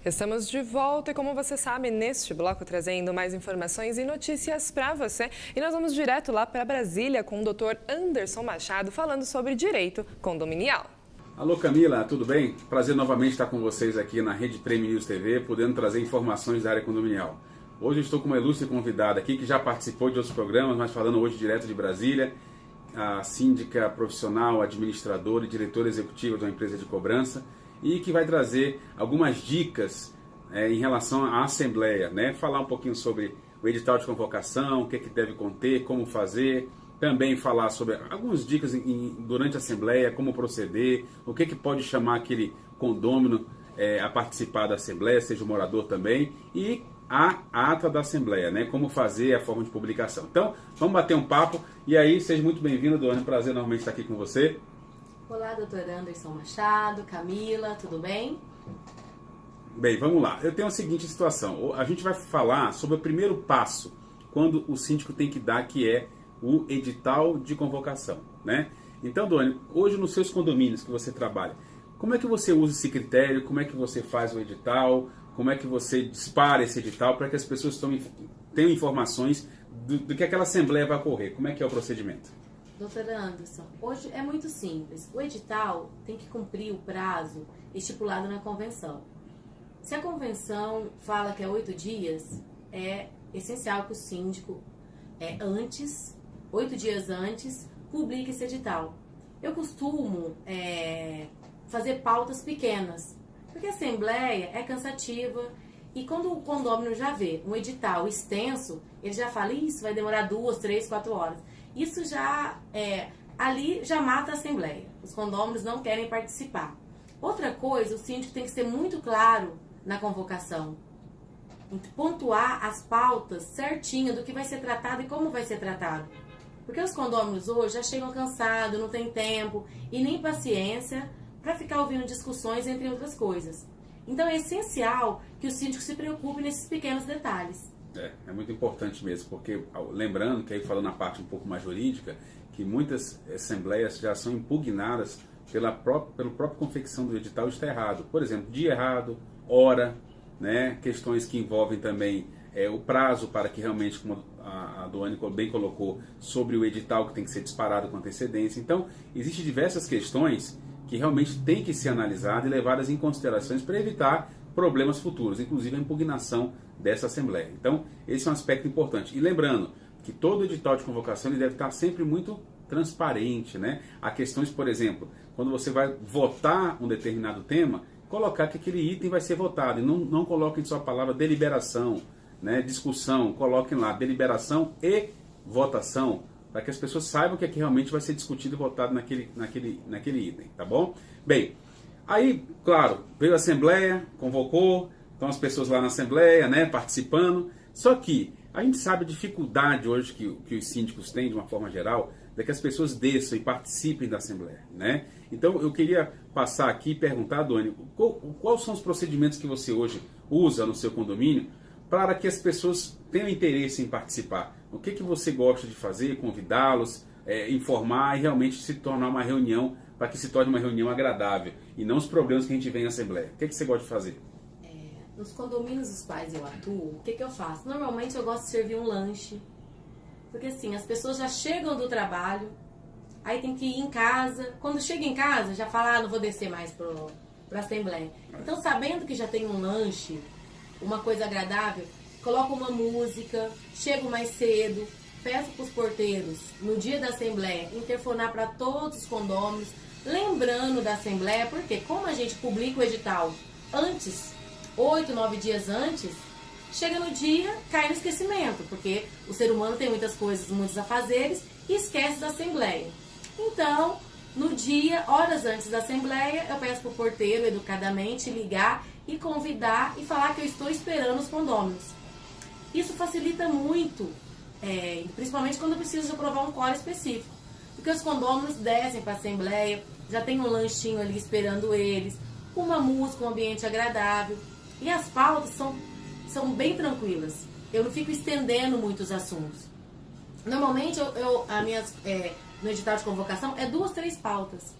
Estamos de volta e, como você sabe, neste bloco trazendo mais informações e notícias para você. E nós vamos direto lá para Brasília com o Dr. Anderson Machado falando sobre direito condominial. Alô Camila, tudo bem? Prazer novamente estar com vocês aqui na Rede Prêmio News TV, podendo trazer informações da área condominial. Hoje eu estou com uma ilustre convidada aqui que já participou de outros programas, mas falando hoje direto de Brasília, a síndica profissional, administradora e diretora executiva de uma empresa de cobrança, e que vai trazer algumas dicas em relação à Assembleia, né? Falar um pouquinho sobre o edital de convocação, o que deve conter, como fazer, também falar sobre algumas dicas durante a Assembleia, como proceder, o que pode chamar aquele condômino a participar da Assembleia, seja o morador também, e a ata da Assembleia, né? Como fazer, a forma de publicação. Então, vamos bater um papo, e aí, seja muito bem-vindo, Dona, prazer novamente estar aqui com você. Olá, doutor Anderson Machado, Camila, tudo bem? Bem, vamos lá. Eu tenho a seguinte situação. A gente vai falar sobre o primeiro passo, quando o síndico tem que dar, que é o edital de convocação, né? Então, Dona, hoje nos seus condomínios que você trabalha, como é que você usa esse critério? Como é que você faz o edital? Como é que você dispara esse edital para que as pessoas tenham informações do que aquela Assembleia vai ocorrer? Como é que é o procedimento? Doutor Anderson, hoje é muito simples. O edital tem que cumprir o prazo estipulado na convenção. Se a convenção fala que é 8 dias, é essencial que o síndico, 8 dias antes, publique esse edital. Eu costumo fazer pautas pequenas, porque a Assembleia é cansativa e quando o condômino já vê um edital extenso, ele já fala, isso vai demorar 2, 3, 4 horas. Isso já, ali já mata a Assembleia. Os condôminos não querem participar. Outra coisa, o síndico tem que ser muito claro na convocação. Pontuar as pautas certinho do que vai ser tratado e como vai ser tratado. Porque os condôminos hoje já chegam cansados, não tem tempo e nem paciência para ficar ouvindo discussões, entre outras coisas. Então é essencial que o síndico se preocupe nesses pequenos detalhes. É muito importante mesmo, porque lembrando que aí falando na parte um pouco mais jurídica, que muitas assembleias já são impugnadas pela própria confecção do edital está errado. Por exemplo, dia errado, hora, né? Questões que envolvem também o prazo para que realmente, como a Doane bem colocou, sobre o edital que tem que ser disparado com antecedência. Então, existem diversas questões que realmente têm que ser analisadas e levadas em considerações para evitar problemas futuros, inclusive a impugnação dessa Assembleia. Então, esse é um aspecto importante. E lembrando que todo edital de convocação ele deve estar sempre muito transparente, né? Há questões, por exemplo, quando você vai votar um determinado tema, colocar que aquele item vai ser votado e não coloquem só a palavra deliberação, né? Discussão, coloquem lá deliberação e votação, para que as pessoas saibam que aqui realmente vai ser discutido e votado naquele item, tá bom? Bem, aí, claro, veio a Assembleia, convocou, estão as pessoas lá na Assembleia, né, participando, só que a gente sabe a dificuldade hoje que os síndicos têm, de uma forma geral, de que as pessoas desçam e participem da Assembleia, né? Então, eu queria passar aqui e perguntar, Doni, quais são os procedimentos que você hoje usa no seu condomínio para que as pessoas tenham interesse em participar? O que você gosta de fazer, convidá-los, informar e realmente se tornar uma reunião, para que se torne uma reunião agradável e não os problemas que a gente vê em Assembleia? O que você gosta de fazer? Nos condomínios dos quais eu atuo, o que eu faço? Normalmente eu gosto de servir um lanche, porque assim, as pessoas já chegam do trabalho, aí tem que ir em casa. Quando chega em casa, já fala, não vou descer mais para a Assembleia. Então, sabendo que já tem um lanche, uma coisa agradável, coloco uma música, chego mais cedo, peço para os porteiros, no dia da Assembleia, interfonar para todos os condôminos, lembrando da Assembleia, porque como a gente publica o edital antes, 8, 9 dias antes, chega no dia, cai no esquecimento, porque o ser humano tem muitas coisas, muitos afazeres, e esquece da Assembleia. Então, no dia, horas antes da Assembleia, eu peço para o porteiro, educadamente, ligar e convidar e falar que eu estou esperando os condôminos. Isso facilita muito, principalmente quando eu preciso de aprovar um quórum específico. Porque os condôminos descem para a Assembleia, já tem um lanchinho ali esperando eles, uma música, um ambiente agradável. E as pautas são bem tranquilas. Eu não fico estendendo muitos assuntos. Normalmente, no edital de convocação, 2, 3 pautas.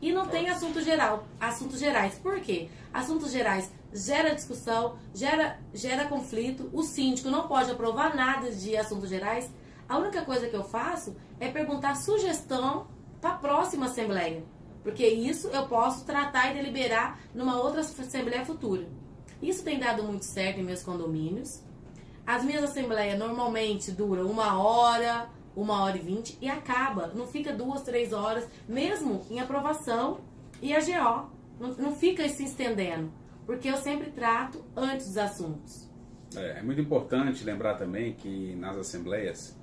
E não tem assuntos gerais. Por quê? Assuntos gerais gera discussão, gera conflito. O síndico não pode aprovar nada de assuntos gerais. A única coisa que eu faço é perguntar sugestão para a próxima assembleia, porque isso eu posso tratar e deliberar numa outra assembleia futura. Isso tem dado muito certo em meus condomínios. As minhas assembleias normalmente duram 1 hora, 1h20 e acaba. Não fica 2, 3 horas, mesmo em aprovação e AGO. Não fica se estendendo, porque eu sempre trato antes dos assuntos. É muito importante lembrar também que nas assembleias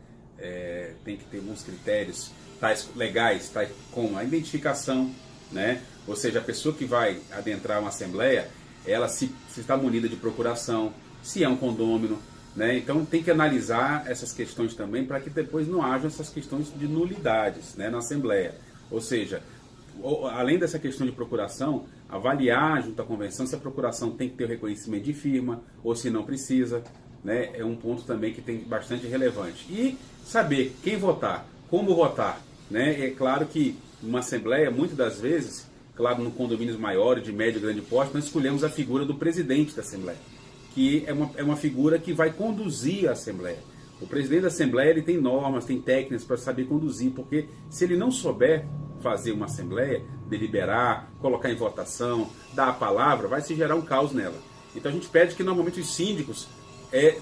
tem que ter alguns critérios tais legais, tais como a identificação, né? Ou seja, a pessoa que vai adentrar uma assembleia, ela se está munida de procuração, se é um condômino, né? Então tem que analisar essas questões também para que depois não haja essas questões de nulidades, né, na assembleia. Ou seja, além dessa questão de procuração, avaliar junto à convenção se a procuração tem que ter o reconhecimento de firma ou se não precisa, né? É um ponto também que tem bastante relevante. E saber quem votar, como votar, né? É claro que numa assembleia, muitas das vezes, claro, no condomínios maiores, de médio e grande porte, nós escolhemos a figura do presidente da assembleia, que é uma figura que vai conduzir a assembleia. O presidente da assembleia ele tem normas, tem técnicas para saber conduzir, porque se ele não souber fazer uma assembleia, deliberar, colocar em votação, dar a palavra, vai se gerar um caos nela. Então a gente pede que normalmente os síndicos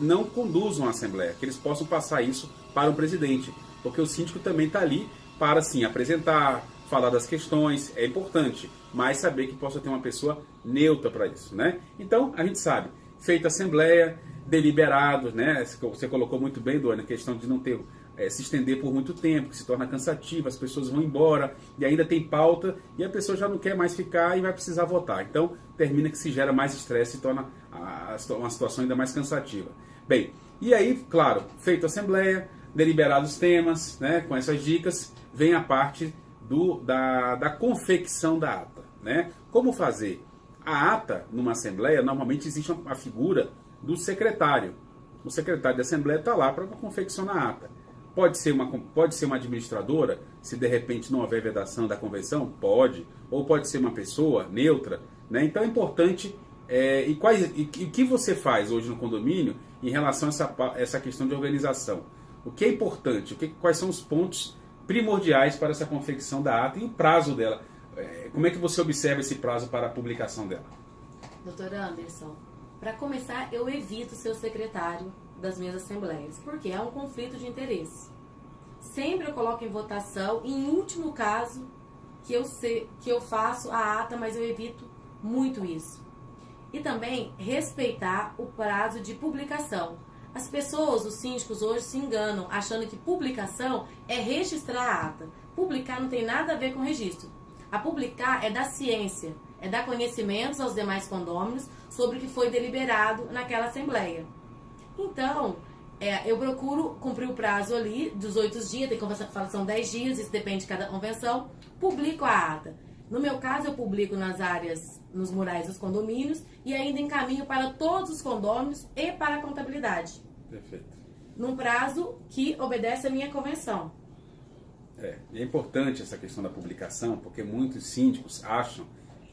não conduzam a assembleia, que eles possam passar isso para o presidente, porque o síndico também está ali para sim apresentar, falar das questões, é importante, mas saber que possa ter uma pessoa neutra para isso, né? Então a gente sabe, feita a assembleia, deliberados, né? Você colocou muito bem, Dona, a questão de não ter se estender por muito tempo, que se torna cansativo, as pessoas vão embora e ainda tem pauta e a pessoa já não quer mais ficar e vai precisar votar. Então termina que se gera mais estresse e torna uma situação ainda mais cansativa. Bem, e aí, claro, feita a assembleia, deliberados os temas, né? Com essas dicas, vem a parte da confecção da ata, né? Como fazer? A ata numa assembleia, normalmente existe a figura do secretário. O secretário da assembleia está lá para confeccionar a ata. Pode ser uma administradora, se de repente não houver vedação da convenção, pode. Ou pode ser uma pessoa neutra, né? Então é importante. O que você faz hoje no condomínio em relação a essa questão de organização? O que é importante? Quais são os pontos primordiais para essa confecção da ata e o prazo dela? Como é que você observa esse prazo para a publicação dela? Doutor Anderson, para começar, eu evito ser o secretário das minhas assembleias, porque é um conflito de interesse. Sempre eu coloco em votação, em último caso, que eu faço a ata, mas eu evito muito isso. E também respeitar o prazo de publicação. As pessoas, os síndicos hoje se enganam, achando que publicação é registrar a ata. Publicar não tem nada a ver com registro. A publicar é dar ciência, é dar conhecimentos aos demais condôminos sobre o que foi deliberado naquela assembleia. Então, eu procuro cumprir o prazo ali dos 8 dias, tem convenção que fala que são 10 dias, isso depende de cada convenção, publico a ata. No meu caso, eu publico nas áreas, nos murais dos condomínios e ainda encaminho para todos os condôminos e para a contabilidade. Perfeito. Num prazo que obedece à minha convenção. É importante essa questão da publicação, porque muitos síndicos acham,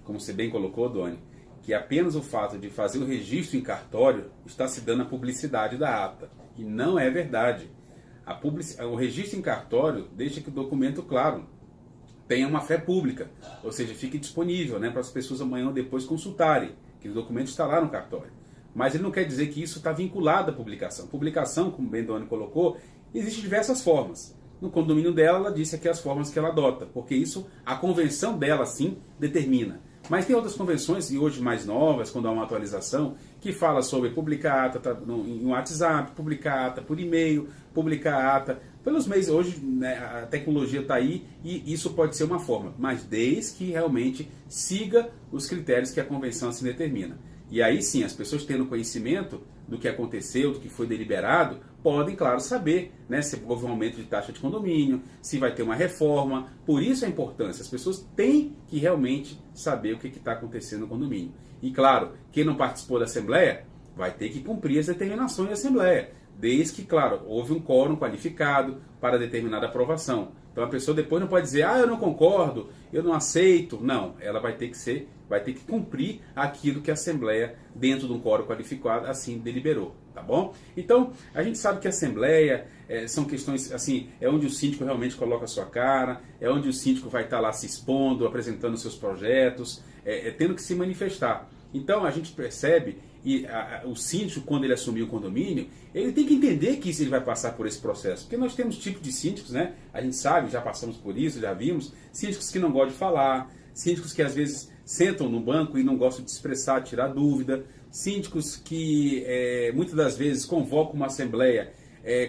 como você bem colocou, Doni, que apenas o fato de fazer o registro em cartório está se dando a publicidade da ata. E não é verdade. O registro em cartório deixa que o documento, claro, tenha uma fé pública, ou seja, fique disponível, né, para as pessoas amanhã ou depois consultarem, que o documento está lá no cartório. Mas ele não quer dizer que isso está vinculado à publicação. Publicação, como bem Doni colocou, existe diversas formas. No condomínio dela, ela disse aqui as formas que ela adota, porque isso, a convenção dela, sim, determina. Mas tem outras convenções, e hoje mais novas, quando há uma atualização, que fala sobre publicar ata em WhatsApp, publicar ata por e-mail, publicar ata pelos meios. Hoje, né, a tecnologia está aí e isso pode ser uma forma, mas desde que realmente siga os critérios que a convenção assim determina. E aí sim, as pessoas tendo conhecimento do que aconteceu, do que foi deliberado, podem, claro, saber, né, se houve um aumento de taxa de condomínio, se vai ter uma reforma. Por isso a importância. As pessoas têm que realmente saber o que está acontecendo no condomínio. E, claro, quem não participou da Assembleia vai ter que cumprir as determinações da Assembleia. desde que, claro, houve um quórum qualificado para determinada aprovação. Então a pessoa depois não pode dizer, eu não concordo, eu não aceito. Não, ela vai ter que cumprir aquilo que a Assembleia, dentro de um quórum qualificado, assim deliberou, tá bom? Então, a gente sabe que a Assembleia são questões, assim, é onde o síndico realmente coloca a sua cara, é onde o síndico vai estar lá se expondo, apresentando seus projetos, tendo que se manifestar. Então, a gente percebe, e o síndico, quando ele assumir o condomínio, ele tem que entender que ele vai passar por esse processo. Porque nós temos tipos de síndicos, né? A gente sabe, já passamos por isso, já vimos, síndicos que não gostam de falar, síndicos que às vezes sentam no banco e não gostam de expressar, tirar dúvida, síndicos que muitas das vezes convocam uma assembleia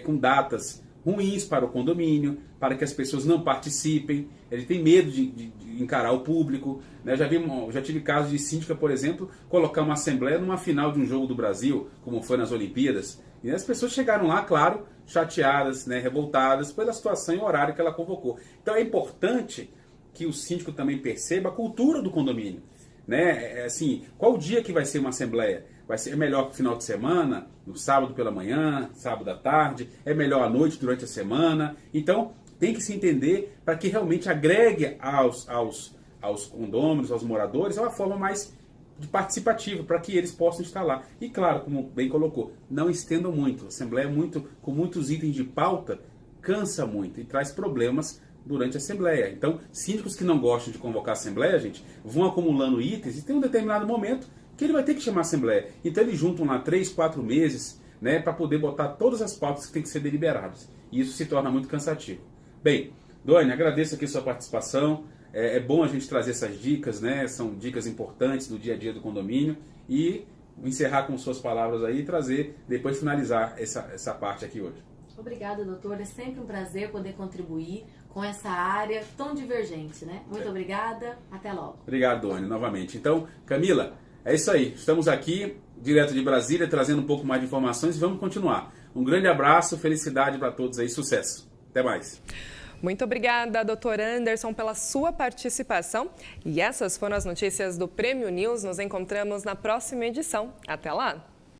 com datas ruins para o condomínio, para que as pessoas não participem, ele tem medo de encarar o público, né? Já tive casos de síndica, por exemplo, colocar uma assembleia numa final de um jogo do Brasil, como foi nas Olimpíadas, e as pessoas chegaram lá, claro, chateadas, né, revoltadas pela situação e horário que ela convocou. Então é importante que o síndico também perceba a cultura do condomínio, né? Assim, qual o dia que vai ser uma assembleia? Vai ser melhor no final de semana, no sábado pela manhã, sábado à tarde, é melhor à noite durante a semana. Então, tem que se entender para que realmente agregue aos condôminos, aos moradores, uma forma mais participativa, para que eles possam estar lá. E claro, como bem colocou, não estendam muito. A Assembleia com muitos itens de pauta cansa muito e traz problemas durante a Assembleia. Então, síndicos que não gostam de convocar a Assembleia, gente, vão acumulando itens e tem um determinado momento que ele vai ter que chamar a Assembleia. Então, eles juntam lá 3, 4 meses, né, para poder botar todas as pautas que têm que ser deliberadas. E isso se torna muito cansativo. Bem, Doni, agradeço aqui a sua participação. É bom a gente trazer essas dicas, né? São dicas importantes do dia a dia do condomínio. E encerrar com suas palavras aí e trazer, depois finalizar essa parte aqui hoje. Obrigada, doutor. É sempre um prazer poder contribuir com essa área tão divergente, né? Muito obrigada. Até logo. Obrigado, Doni, novamente. Então, Camila, é isso aí. Estamos aqui, direto de Brasília, trazendo um pouco mais de informações e vamos continuar. Um grande abraço, felicidade para todos aí, sucesso. Até mais. Muito obrigada, doutor Anderson, pela sua participação. E essas foram as notícias do Prêmio News. Nos encontramos na próxima edição. Até lá!